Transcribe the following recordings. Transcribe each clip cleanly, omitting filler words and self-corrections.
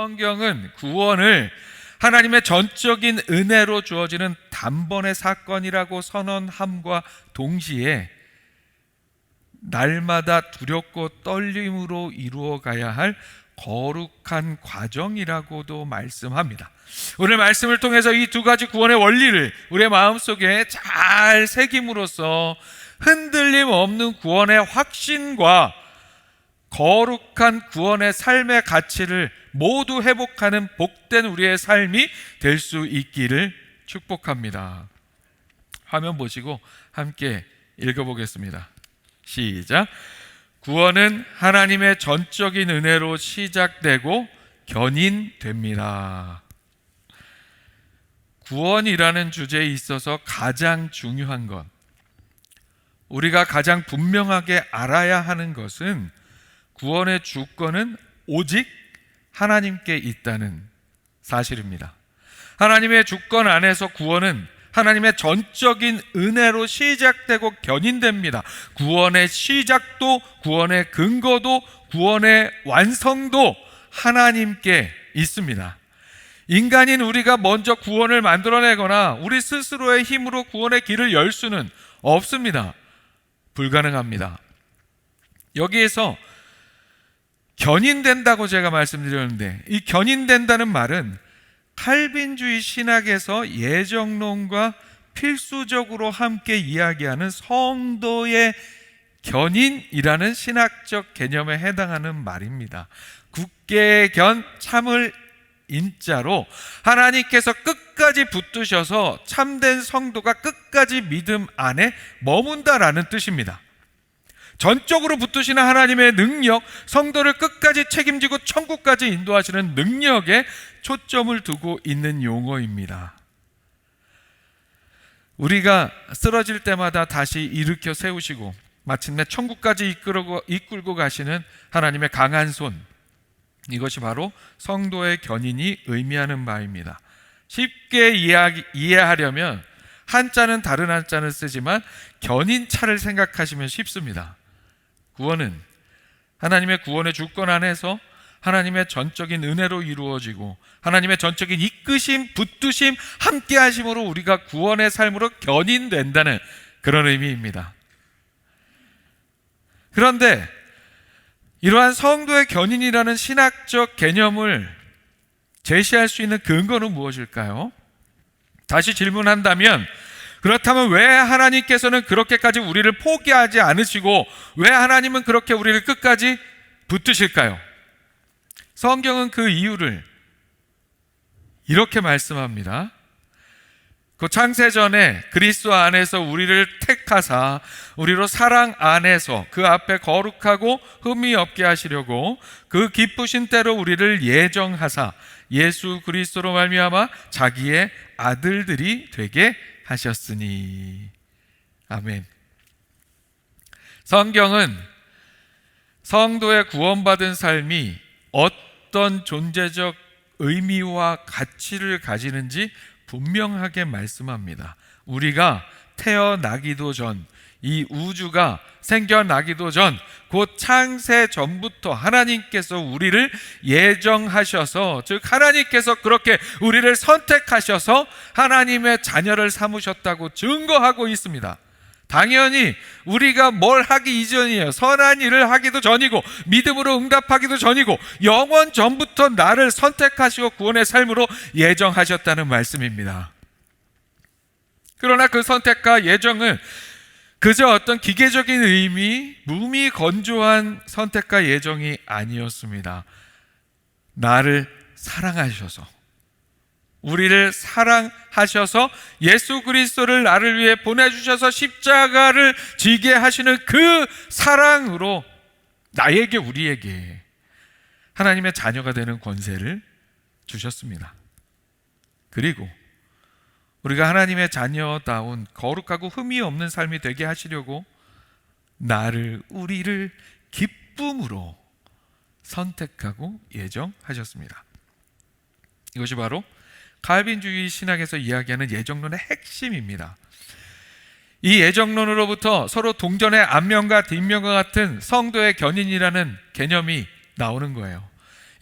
성경은 구원을 하나님의 전적인 은혜로 주어지는 단번의 사건이라고 선언함과 동시에 날마다 두렵고 떨림으로 이루어가야 할 거룩한 과정이라고도 말씀합니다. 오늘 말씀을 통해서 이 두 가지 구원의 원리를 우리의 마음속에 잘 새김으로써 흔들림 없는 구원의 확신과 거룩한 구원의 삶의 가치를 모두 회복하는 복된 우리의 삶이 될 수 있기를 축복합니다. 화면 보시고 함께 읽어보겠습니다. 시작. 구원은 하나님의 전적인 은혜로 시작되고 견인됩니다. 구원이라는 주제에 있어서 가장 중요한 것, 우리가 가장 분명하게 알아야 하는 것은 구원의 주권은 오직 하나님께 있다는 사실입니다. 하나님의 주권 안에서 구원은 하나님의 전적인 은혜로 시작되고 견인됩니다. 구원의 시작도, 구원의 근거도, 구원의 완성도 하나님께 있습니다. 인간인 우리가 먼저 구원을 만들어내거나 우리 스스로의 힘으로 구원의 길을 열 수는 없습니다. 불가능합니다. 여기에서 견인된다고 제가 말씀드렸는데, 이 견인된다는 말은 칼빈주의 신학에서 예정론과 필수적으로 함께 이야기하는 성도의 견인이라는 신학적 개념에 해당하는 말입니다. 굳게 견, 참을 인자로 하나님께서 끝까지 붙드셔서 참된 성도가 끝까지 믿음 안에 머문다라는 뜻입니다. 전적으로 붙드시는 하나님의 능력, 성도를 끝까지 책임지고 천국까지 인도하시는 능력에 초점을 두고 있는 용어입니다. 우리가 쓰러질 때마다 다시 일으켜 세우시고 마침내 천국까지 이끌고 가시는 하나님의 강한 손, 이것이 바로 성도의 견인이 의미하는 바입니다. 쉽게 이해하려면 한자는 다른 한자를 쓰지만 견인차를 생각하시면 쉽습니다. 구원은 하나님의 구원의 주권 안에서 하나님의 전적인 은혜로 이루어지고 하나님의 전적인 이끄심, 붙드심, 함께 하심으로 우리가 구원의 삶으로 견인된다는 그런 의미입니다. 그런데 이러한 성도의 견인이라는 신학적 개념을 제시할 수 있는 근거는 무엇일까요? 다시 질문한다면, 그렇다면 왜 하나님께서는 그렇게까지 우리를 포기하지 않으시고 왜 하나님은 그렇게 우리를 끝까지 붙드실까요? 성경은 그 이유를 이렇게 말씀합니다. 그 창세전에 그리스도 안에서 우리를 택하사 우리로 사랑 안에서 그 앞에 거룩하고 흠이 없게 하시려고 그 기쁘신 때로 우리를 예정하사 예수 그리스도로 말미암아 자기의 아들들이 되게 하셨으니. 아멘. 성경은 성도의 구원받은 삶이 어떤 존재적 의미와 가치를 가지는지 분명하게 말씀합니다. 우리가 태어나기도 전, 이 우주가 생겨나기도 전, 곧 창세 전부터 하나님께서 우리를 예정하셔서, 즉 하나님께서 그렇게 우리를 선택하셔서 하나님의 자녀를 삼으셨다고 증거하고 있습니다. 당연히 우리가 뭘 하기 이전이에요. 선한 일을 하기도 전이고 믿음으로 응답하기도 전이고 영원 전부터 나를 선택하시고 구원의 삶으로 예정하셨다는 말씀입니다. 그러나 그 선택과 예정은 그저 어떤 기계적인 의미, 무미건조한 선택과 예정이 아니었습니다. 나를 사랑하셔서, 우리를 사랑하셔서 예수 그리스도를 나를 위해 보내주셔서 십자가를 지게 하시는 그 사랑으로 나에게, 우리에게 하나님의 자녀가 되는 권세를 주셨습니다. 그리고 우리가 하나님의 자녀다운 거룩하고 흠이 없는 삶이 되게 하시려고 우리를 기쁨으로 선택하고 예정하셨습니다. 이것이 바로 칼빈주의 신학에서 이야기하는 예정론의 핵심입니다. 이 예정론으로부터 서로 동전의 앞면과 뒷면과 같은 성도의 견인이라는 개념이 나오는 거예요.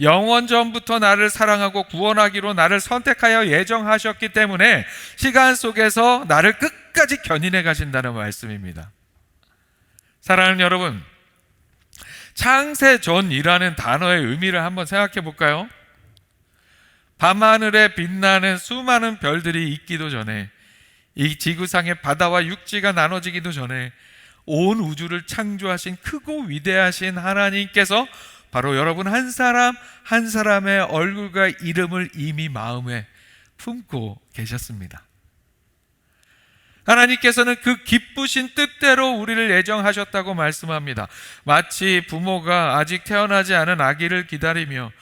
영원 전부터 나를 사랑하고 구원하기로 나를 선택하여 예정하셨기 때문에 시간 속에서 나를 끝까지 견인해 가신다는 말씀입니다. 사랑하는 여러분, 창세전이라는 단어의 의미를 한번 생각해 볼까요? 밤하늘에 빛나는 수많은 별들이 있기도 전에, 이 지구상의 바다와 육지가 나눠지기도 전에 온 우주를 창조하신 크고 위대하신 하나님께서 바로 여러분 한 사람 한 사람의 얼굴과 이름을 이미 마음에 품고 계셨습니다. 하나님께서는 그 기쁘신 뜻대로 우리를 예정하셨다고 말씀합니다. 마치 부모가 아직 태어나지 않은 아기를 기다리며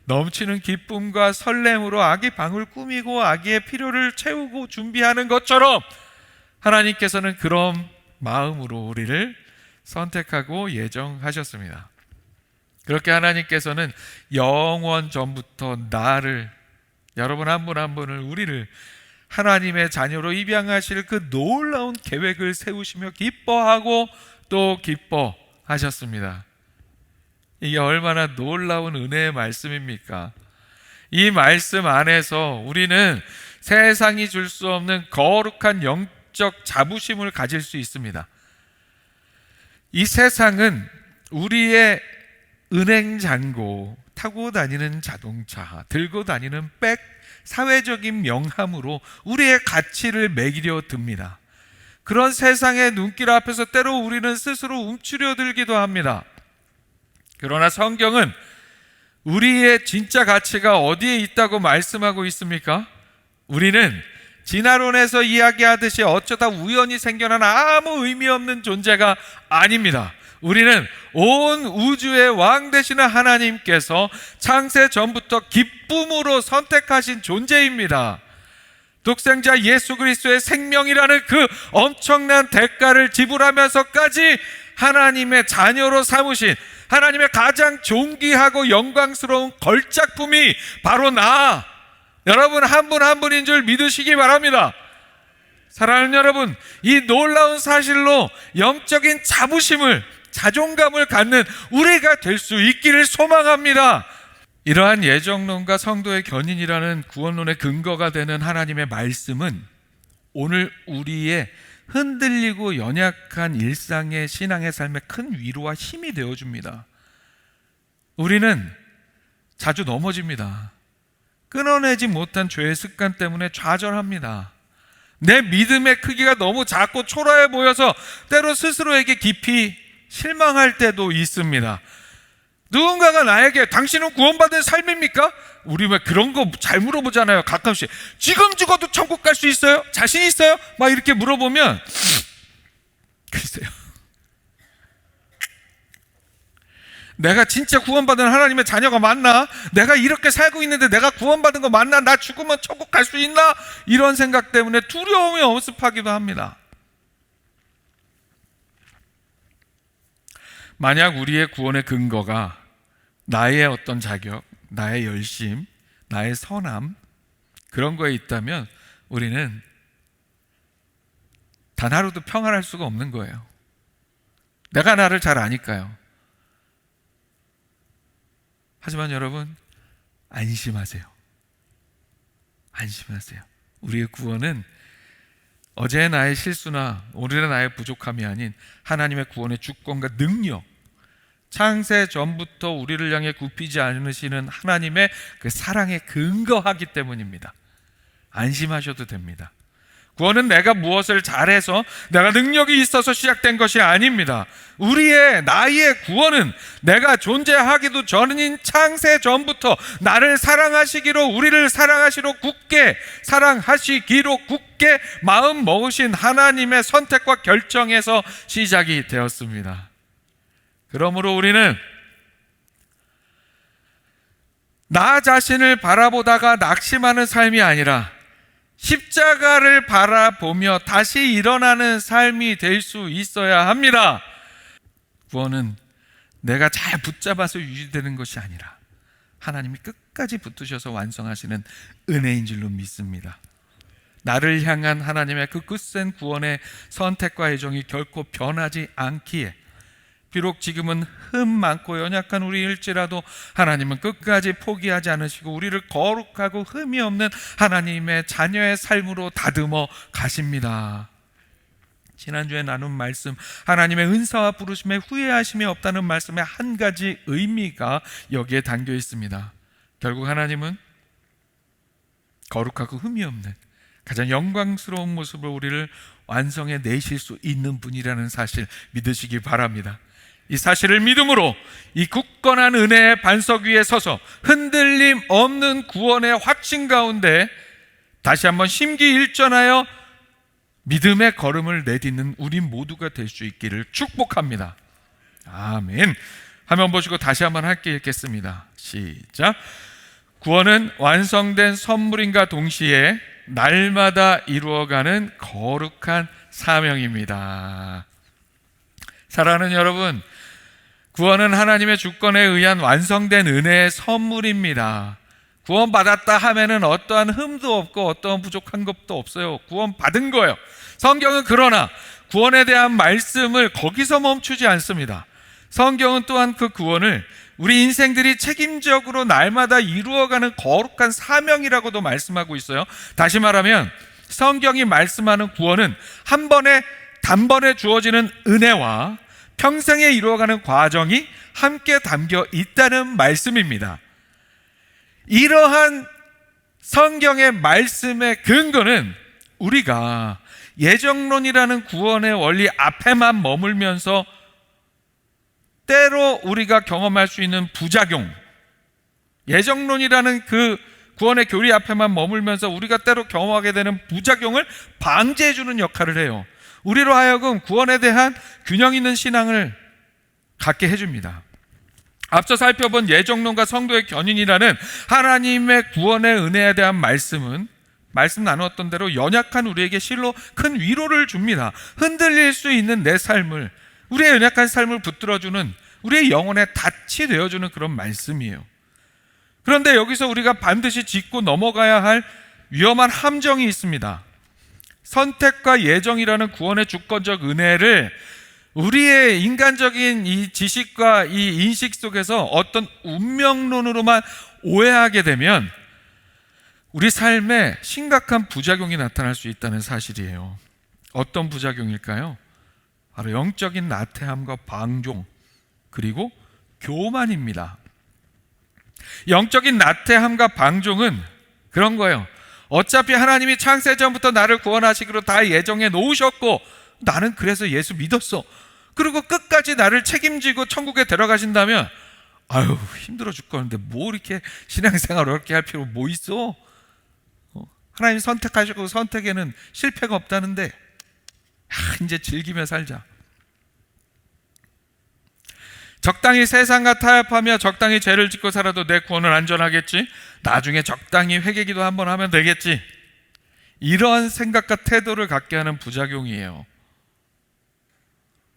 넘치는 기쁨과 설렘으로 아기 방을 꾸미고 아기의 필요를 채우고 준비하는 것처럼 하나님께서는 그런 마음으로 우리를 선택하고 예정하셨습니다. 그렇게 하나님께서는 영원 전부터 나를, 여러분 한 분 한 분을, 우리를 하나님의 자녀로 입양하실 그 놀라운 계획을 세우시며 기뻐하고 또 기뻐하셨습니다. 이게 얼마나 놀라운 은혜의 말씀입니까? 이 말씀 안에서 우리는 세상이 줄 수 없는 거룩한 영적 자부심을 가질 수 있습니다. 이 세상은 우리의 은행 잔고, 타고 다니는 자동차, 들고 다니는 백, 사회적인 명함으로 우리의 가치를 매기려 듭니다. 그런 세상의 눈길 앞에서 때로 우리는 스스로 움츠려들기도 합니다. 그러나 성경은 우리의 진짜 가치가 어디에 있다고 말씀하고 있습니까? 우리는 진화론에서 이야기하듯이 어쩌다 우연히 생겨난 아무 의미 없는 존재가 아닙니다. 우리는 온 우주의 왕 되시는 하나님께서 창세 전부터 기쁨으로 선택하신 존재입니다. 독생자 예수 그리스도의 생명이라는 그 엄청난 대가를 지불하면서까지 하나님의 자녀로 삼으신 하나님의 가장 존귀하고 영광스러운 걸작품이 바로 나, 여러분 한 분 한 분인 줄 믿으시기 바랍니다. 사랑하는 여러분, 이 놀라운 사실로 영적인 자부심을, 자존감을 갖는 우리가 될 수 있기를 소망합니다. 이러한 예정론과 성도의 견인이라는 구원론의 근거가 되는 하나님의 말씀은 오늘 우리의 흔들리고 연약한 일상의 신앙의 삶에 큰 위로와 힘이 되어줍니다. 우리는 자주 넘어집니다. 끊어내지 못한 죄의 습관 때문에 좌절합니다. 내 믿음의 크기가 너무 작고 초라해 보여서 때로 스스로에게 깊이 실망할 때도 있습니다. 누군가가 나에게 당신은 구원받은 삶입니까? 우리 왜 그런 거 잘 물어보잖아요. 가끔씩 지금 죽어도 천국 갈 수 있어요? 자신 있어요? 막 이렇게 물어보면 글쎄요, 내가 진짜 구원받은 하나님의 자녀가 맞나? 내가 이렇게 살고 있는데 내가 구원받은 거 맞나? 나 죽으면 천국 갈 수 있나? 이런 생각 때문에 두려움이 엄습하기도 합니다. 만약 우리의 구원의 근거가 나의 어떤 자격, 나의 열심, 나의 선함, 그런 거에 있다면 우리는 단 하루도 평안할 수가 없는 거예요. 내가 나를 잘 아니까요. 하지만 여러분, 안심하세요. 안심하세요. 우리의 구원은 어제의 나의 실수나 오늘의 나의 부족함이 아닌 하나님의 구원의 주권과 능력, 창세 전부터 우리를 향해 굽히지 않으시는 하나님의 그 사랑에 근거하기 때문입니다. 안심하셔도 됩니다. 구원은 내가 무엇을 잘해서 내가 능력이 있어서 시작된 것이 아닙니다. 나의 구원은 내가 존재하기도 전인 창세 전부터 나를 사랑하시기로, 우리를 사랑하시기로 굳게 마음 먹으신 하나님의 선택과 결정에서 시작이 되었습니다. 그러므로 우리는 나 자신을 바라보다가 낙심하는 삶이 아니라 십자가를 바라보며 다시 일어나는 삶이 될 수 있어야 합니다. 구원은 내가 잘 붙잡아서 유지되는 것이 아니라 하나님이 끝까지 붙으셔서 완성하시는 은혜인 줄로 믿습니다. 나를 향한 하나님의 그 굳센 구원의 선택과 애정이 결코 변하지 않기에 비록 지금은 흠 많고 연약한 우리일지라도 하나님은 끝까지 포기하지 않으시고 우리를 거룩하고 흠이 없는 하나님의 자녀의 삶으로 다듬어 가십니다. 지난주에 나눈 말씀, 하나님의 은사와 부르심에 후회하심이 없다는 말씀의 한 가지 의미가 여기에 담겨 있습니다. 결국 하나님은 거룩하고 흠이 없는 가장 영광스러운 모습으로 우리를 완성해 내실 수 있는 분이라는 사실 믿으시기 바랍니다. 이 사실을 믿음으로 이 굳건한 은혜의 반석 위에 서서 흔들림 없는 구원의 확신 가운데 다시 한번 심기일전하여 믿음의 걸음을 내딛는 우리 모두가 될 수 있기를 축복합니다. 아멘. 화면 보시고 다시 한번 함께 읽겠습니다. 시작. 구원은 완성된 선물인가 동시에 날마다 이루어가는 거룩한 사명입니다. 사랑하는 여러분, 구원은 하나님의 주권에 의한 완성된 은혜의 선물입니다. 구원받았다 하면은 어떠한 흠도 없고 어떠한 부족한 것도 없어요. 구원받은 거예요. 성경은 그러나 구원에 대한 말씀을 거기서 멈추지 않습니다. 성경은 또한 그 구원을 우리 인생들이 책임적으로 날마다 이루어가는 거룩한 사명이라고도 말씀하고 있어요. 다시 말하면 성경이 말씀하는 구원은 한 번에 단번에 주어지는 은혜와 평생에 이루어가는 과정이 함께 담겨 있다는 말씀입니다. 이러한 성경의 말씀의 근거는 우리가 예정론이라는 구원의 원리 앞에만 머물면서 때로 우리가 경험할 수 있는 부작용, 예정론이라는 그 구원의 교리 앞에만 머물면서 우리가 때로 경험하게 되는 부작용을 방지해주는 역할을 해요. 우리로 하여금 구원에 대한 균형 있는 신앙을 갖게 해줍니다. 앞서 살펴본 예정론과 성도의 견인이라는 하나님의 구원의 은혜에 대한 말씀 나누었던 대로 연약한 우리에게 실로 큰 위로를 줍니다. 흔들릴 수 있는 내 삶을, 우리의 연약한 삶을 붙들어주는, 우리의 영혼에 닻이 되어주는 그런 말씀이에요. 그런데 여기서 우리가 반드시 짚고 넘어가야 할 위험한 함정이 있습니다. 선택과 예정이라는 구원의 주권적 은혜를 우리의 인간적인 이 지식과 이 인식 속에서 어떤 운명론으로만 오해하게 되면 우리 삶에 심각한 부작용이 나타날 수 있다는 사실이에요. 어떤 부작용일까요? 바로 영적인 나태함과 방종, 그리고 교만입니다. 영적인 나태함과 방종은 그런 거예요. 어차피 하나님이 창세 전부터 나를 구원하시기로 다 예정해 놓으셨고 나는 그래서 예수 믿었어. 그리고 끝까지 나를 책임지고 천국에 데려가신다면 아유 힘들어 죽겠는데 뭐 이렇게 신앙생활 어렵게 할 필요 뭐 있어? 하나님이 선택하시고 선택에는 실패가 없다는데 이제 즐기며 살자. 적당히 세상과 타협하며 적당히 죄를 짓고 살아도 내 구원은 안전하겠지. 나중에 적당히 회개기도 한번 하면 되겠지. 이런 생각과 태도를 갖게 하는 부작용이에요.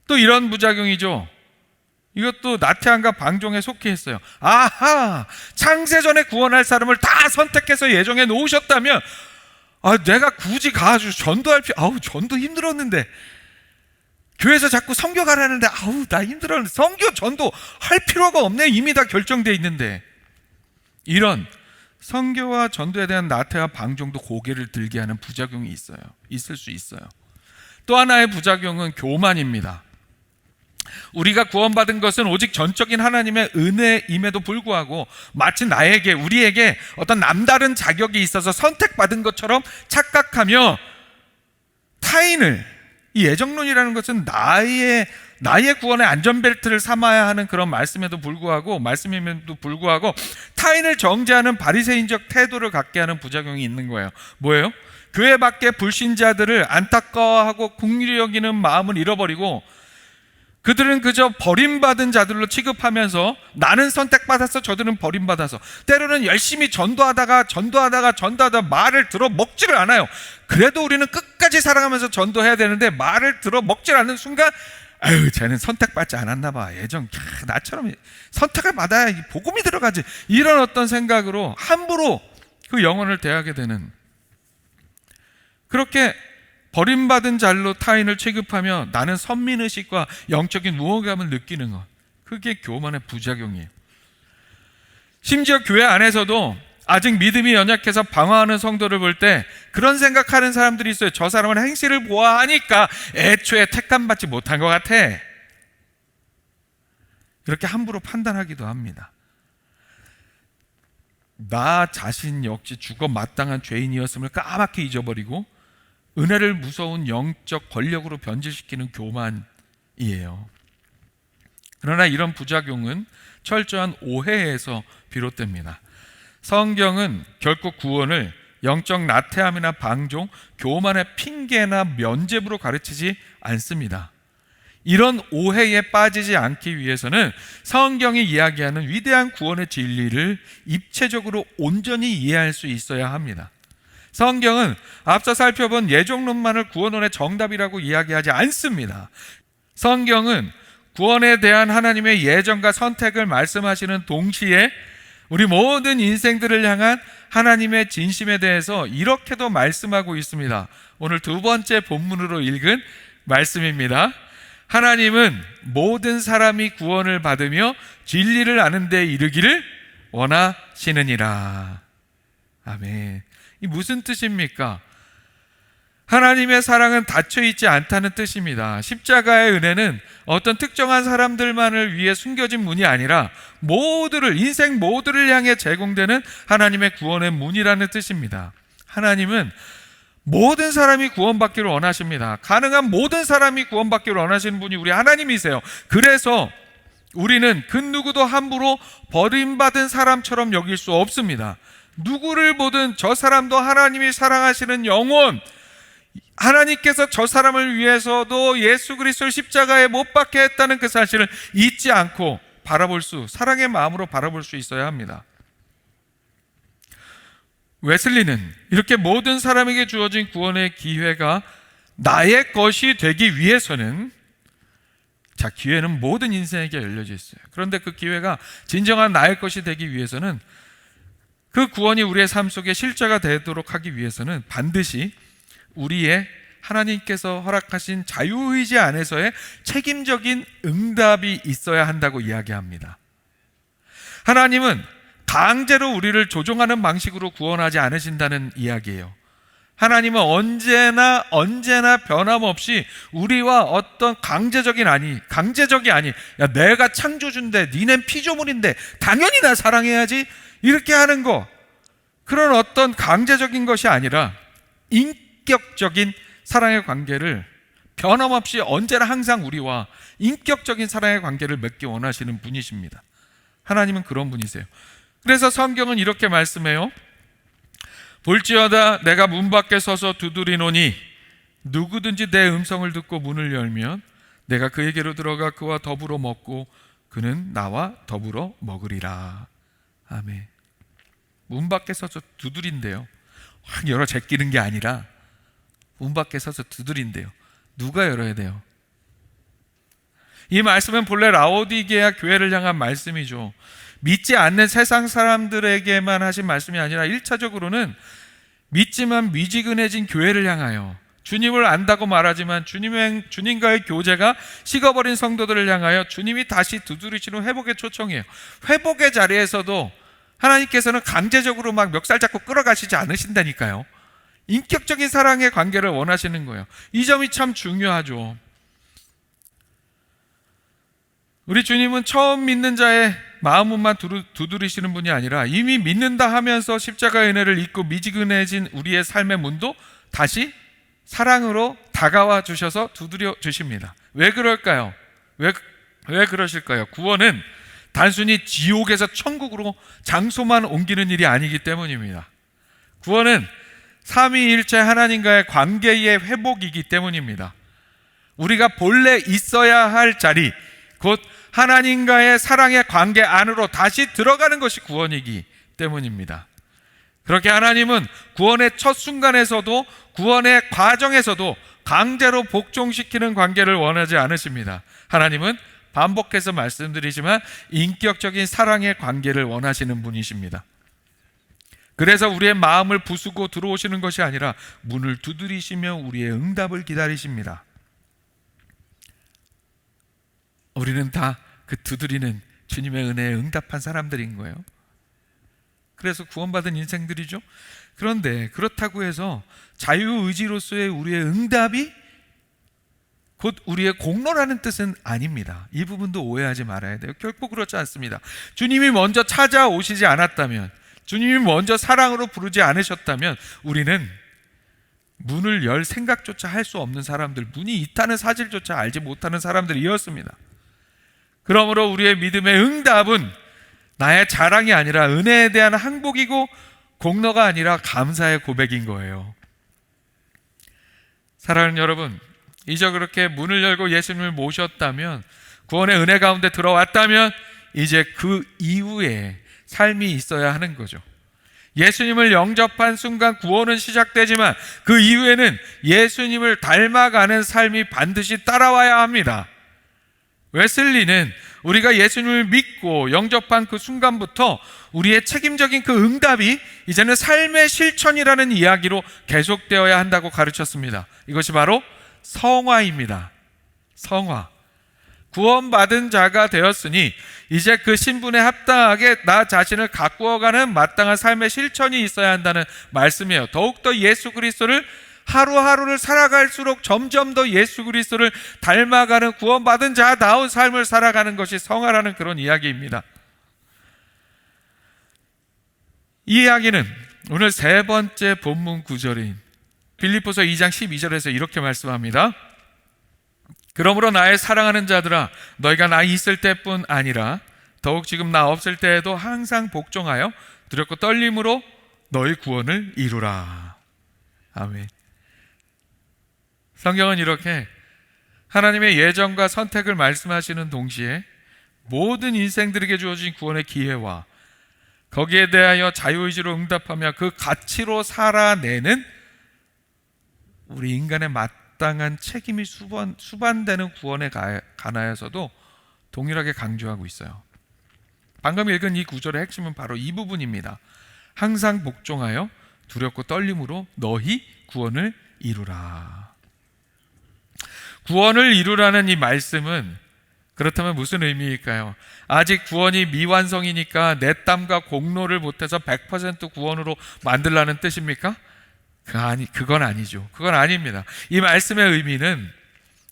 또 이런 부작용이죠. 이것도 나태함과 방종에 속해 있어요. 아하, 창세전에 구원할 사람을 다 선택해서 예정해 놓으셨다면 내가 굳이 가가지고 전도할 전도 힘들었는데 교회에서 자꾸 선교 가라는데 나 힘들었는데 선교 전도 할 필요가 없네. 이미 다 결정돼 있는데. 이런 선교와 전도에 대한 나태와 방종도 고개를 들게 하는 부작용이 있을 수 있어요. 또 하나의 부작용은 교만입니다. 우리가 구원받은 것은 오직 전적인 하나님의 은혜임에도 불구하고 마치 우리에게 어떤 남다른 자격이 있어서 선택받은 것처럼 착각하며 타인을, 이 예정론이라는 것은 나의 구원의 안전벨트를 삼아야 하는 그런 말씀임에도 불구하고 타인을 정죄하는 바리새인적 태도를 갖게 하는 부작용이 있는 거예요. 뭐예요? 교회 밖의 불신자들을 안타까워하고 긍휼히 여기는 마음을 잃어버리고 그들은 그저 버림받은 자들로 취급하면서 나는 선택받았어, 저들은 버림받아서 때로는 열심히 전도하다가 말을 들어 먹지를 않아요. 그래도 우리는 끝까지 사랑하면서 전도해야 되는데 말을 들어 먹질 않는 순간 쟤는 선택받지 않았나 봐. 나처럼 선택을 받아야 복음이 들어가지. 이런 어떤 생각으로 함부로 그 영혼을 대하게 되는, 그렇게 버림받은 자로 타인을 취급하며 나는 선민의식과 영적인 우월감을 느끼는 것, 그게 교만의 부작용이에요. 심지어 교회 안에서도 아직 믿음이 연약해서 방황하는 성도를 볼 때 그런 생각하는 사람들이 있어요. 저 사람은 행실을 보아하니까 애초에 택감받지 못한 것 같아, 이렇게 함부로 판단하기도 합니다. 나 자신 역시 죽어 마땅한 죄인이었음을 까맣게 잊어버리고 은혜를 무서운 영적 권력으로 변질시키는 교만이에요. 그러나 이런 부작용은 철저한 오해에서 비롯됩니다. 성경은 결코 구원을 영적 나태함이나 방종, 교만의 핑계나 면죄부로 가르치지 않습니다. 이런 오해에 빠지지 않기 위해서는 성경이 이야기하는 위대한 구원의 진리를 입체적으로 온전히 이해할 수 있어야 합니다. 성경은 앞서 살펴본 예정론만을 구원론의 정답이라고 이야기하지 않습니다. 성경은 구원에 대한 하나님의 예정과 선택을 말씀하시는 동시에 우리 모든 인생들을 향한 하나님의 진심에 대해서 이렇게도 말씀하고 있습니다. 오늘 두 번째 본문으로 읽은 말씀입니다. 하나님은 모든 사람이 구원을 받으며 진리를 아는 데 이르기를 원하시느니라. 아멘. 이 무슨 뜻입니까? 하나님의 사랑은 닫혀있지 않다는 뜻입니다. 십자가의 은혜는 어떤 특정한 사람들만을 위해 숨겨진 문이 아니라 모두를, 인생 모두를 향해 제공되는 하나님의 구원의 문이라는 뜻입니다. 하나님은 모든 사람이 구원받기를 원하십니다. 가능한 모든 사람이 구원받기를 원하시는 분이 우리 하나님이세요. 그래서 우리는 그 누구도 함부로 버림받은 사람처럼 여길 수 없습니다. 누구를 보든 저 사람도 하나님이 사랑하시는 영혼, 하나님께서 저 사람을 위해서도 예수 그리스도를 십자가에 못 박게 했다는 그 사실을 잊지 않고 사랑의 마음으로 바라볼 수 있어야 합니다. 웨슬리는 이렇게 모든 사람에게 주어진 구원의 기회가 나의 것이 되기 위해서는, 기회는 모든 인생에게 열려져 있어요. 그런데 그 기회가 진정한 나의 것이 되기 위해서는, 그 구원이 우리의 삶 속에 실제가 되도록 하기 위해서는 반드시 우리의 하나님께서 허락하신 자유의지 안에서의 책임적인 응답이 있어야 한다고 이야기합니다. 하나님은 강제로 우리를 조종하는 방식으로 구원하지 않으신다는 이야기예요. 하나님은 언제나 변함없이 우리와 어떤 강제적이 아니, 야 내가 창조주인데 니넨 피조물인데 당연히 나 사랑해야지, 이렇게 하는 거, 그런 어떤 강제적인 것이 아니라 인격적인 사랑의 관계를 변함없이 언제나 항상 우리와 인격적인 사랑의 관계를 맺기 원하시는 분이십니다. 하나님은 그런 분이세요. 그래서 성경은 이렇게 말씀해요. 볼지어다 내가 문 밖에 서서 두드리노니 누구든지 내 음성을 듣고 문을 열면 내가 그에게로 들어가 그와 더불어 먹고 그는 나와 더불어 먹으리라. 아멘. 문 밖에 서서 두드린대요. 확 열어 제끼는 게 아니라 문 밖에 서서 두드린대요. 누가 열어야 돼요? 이 말씀은 본래 라오디게아 교회를 향한 말씀이죠. 믿지 않는 세상 사람들에게만 하신 말씀이 아니라 1차적으로는 믿지만 미지근해진 교회를 향하여, 주님을 안다고 말하지만 주님과의 교제가 식어버린 성도들을 향하여 주님이 다시 두드리시는 회복의 초청이에요. 회복의 자리에서도 하나님께서는 강제적으로 막 멱살 잡고 끌어가시지 않으신다니까요. 인격적인 사랑의 관계를 원하시는 거예요. 이 점이 참 중요하죠. 우리 주님은 처음 믿는 자의 마음만 두드리시는 분이 아니라 이미 믿는다 하면서 십자가의 은혜를 잊고 미지근해진 우리의 삶의 문도 다시 사랑으로 다가와 주셔서 두드려 주십니다. 왜 그럴까요? 왜 그러실까요? 구원은 단순히 지옥에서 천국으로 장소만 옮기는 일이 아니기 때문입니다. 구원은 삼위일체 하나님과의 관계의 회복이기 때문입니다. 우리가 본래 있어야 할 자리, 곧 하나님과의 사랑의 관계 안으로 다시 들어가는 것이 구원이기 때문입니다. 그렇게 하나님은 구원의 첫 순간에서도, 구원의 과정에서도 강제로 복종시키는 관계를 원하지 않으십니다. 하나님은 반복해서 말씀드리지만 인격적인 사랑의 관계를 원하시는 분이십니다. 그래서 우리의 마음을 부수고 들어오시는 것이 아니라 문을 두드리시며 우리의 응답을 기다리십니다. 우리는 다 그 두드리는 주님의 은혜에 응답한 사람들인 거예요. 그래서 구원받은 인생들이죠. 그런데 그렇다고 해서 자유의지로서의 우리의 응답이 곧 우리의 공로라는 뜻은 아닙니다. 이 부분도 오해하지 말아야 돼요. 결코 그렇지 않습니다. 주님이 먼저 찾아오시지 않았다면, 주님이 먼저 사랑으로 부르지 않으셨다면 우리는 문을 열 생각조차 할 수 없는 사람들, 문이 있다는 사실조차 알지 못하는 사람들이었습니다. 그러므로 우리의 믿음의 응답은 나의 자랑이 아니라 은혜에 대한 항복이고 공로가 아니라 감사의 고백인 거예요. 사랑하는 여러분, 이제 그렇게 문을 열고 예수님을 모셨다면, 구원의 은혜 가운데 들어왔다면 이제 그 이후에 삶이 있어야 하는 거죠. 예수님을 영접한 순간 구원은 시작되지만 그 이후에는 예수님을 닮아가는 삶이 반드시 따라와야 합니다. 웨슬리는 우리가 예수님을 믿고 영접한 그 순간부터 우리의 책임적인 그 응답이 이제는 삶의 실천이라는 이야기로 계속되어야 한다고 가르쳤습니다. 이것이 바로 성화입니다. 성화. 구원받은 자가 되었으니 이제 그 신분에 합당하게 나 자신을 가꾸어가는 마땅한 삶의 실천이 있어야 한다는 말씀이에요. 더욱더 예수 그리스도를 하루하루를 살아갈수록 점점 더 예수 그리스도를 닮아가는 구원받은 자다운 삶을 살아가는 것이 성화라는 그런 이야기입니다. 이 이야기는 오늘 세 번째 본문 구절인 빌립보서 2장 12절에서 이렇게 말씀합니다. 그러므로 나의 사랑하는 자들아, 너희가 나 있을 때뿐 아니라 더욱 지금 나 없을 때에도 항상 복종하여 두렵고 떨림으로 너희 구원을 이루라. 아멘. 성경은 이렇게 하나님의 예정과 선택을 말씀하시는 동시에 모든 인생들에게 주어진 구원의 기회와 거기에 대하여 자유의지로 응답하며 그 가치로 살아내는 우리 인간의 마땅한 책임이 수반되는 구원에 관하여서도 동일하게 강조하고 있어요. 방금 읽은 이 구절의 핵심은 바로 이 부분입니다. 항상 복종하여 두렵고 떨림으로 너희 구원을 이루라. 구원을 이루라는 이 말씀은 그렇다면 무슨 의미일까요? 아직 구원이 미완성이니까 내 땀과 공로를 못해서 100% 구원으로 만들라는 뜻입니까? 그건 아니죠. 그건 아닙니다. 이 말씀의 의미는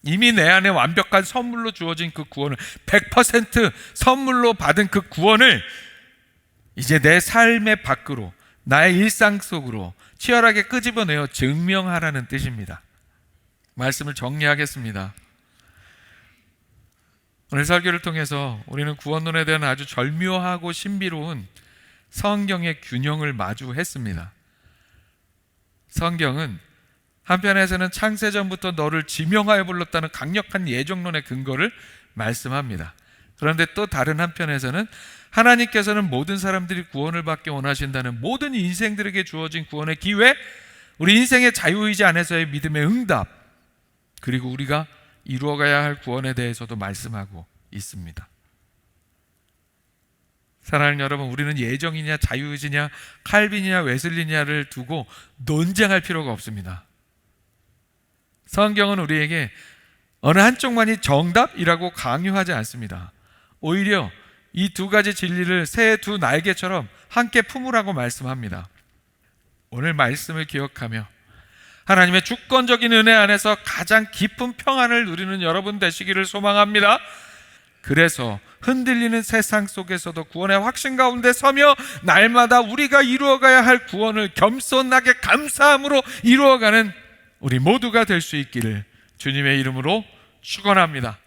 이미 내 안에 완벽한 선물로 주어진 그 구원을 100% 선물로 받은 그 구원을 이제 내 삶의 밖으로, 나의 일상 속으로 치열하게 끄집어내어 증명하라는 뜻입니다. 말씀을 정리하겠습니다. 오늘 설교를 통해서 우리는 구원론에 대한 아주 절묘하고 신비로운 성경의 균형을 마주했습니다. 성경은 한편에서는 창세전부터 너를 지명하여 불렀다는 강력한 예정론의 근거를 말씀합니다. 그런데 또 다른 한편에서는 하나님께서는 모든 사람들이 구원을 받기 원하신다는 모든 인생들에게 주어진 구원의 기회, 우리 인생의 자유의지 안에서의 믿음의 응답, 그리고 우리가 이루어가야 할 구원에 대해서도 말씀하고 있습니다. 사랑하는 여러분, 우리는 예정이냐 자유의지냐 칼빈이냐 웨슬리냐를 두고 논쟁할 필요가 없습니다. 성경은 우리에게 어느 한쪽만이 정답이라고 강요하지 않습니다. 오히려 이 두 가지 진리를 새의 두 날개처럼 함께 품으라고 말씀합니다. 오늘 말씀을 기억하며 하나님의 주권적인 은혜 안에서 가장 깊은 평안을 누리는 여러분 되시기를 소망합니다. 그래서 흔들리는 세상 속에서도 구원의 확신 가운데 서며 날마다 우리가 이루어가야 할 구원을 겸손하게 감사함으로 이루어가는 우리 모두가 될 수 있기를 주님의 이름으로 축원합니다.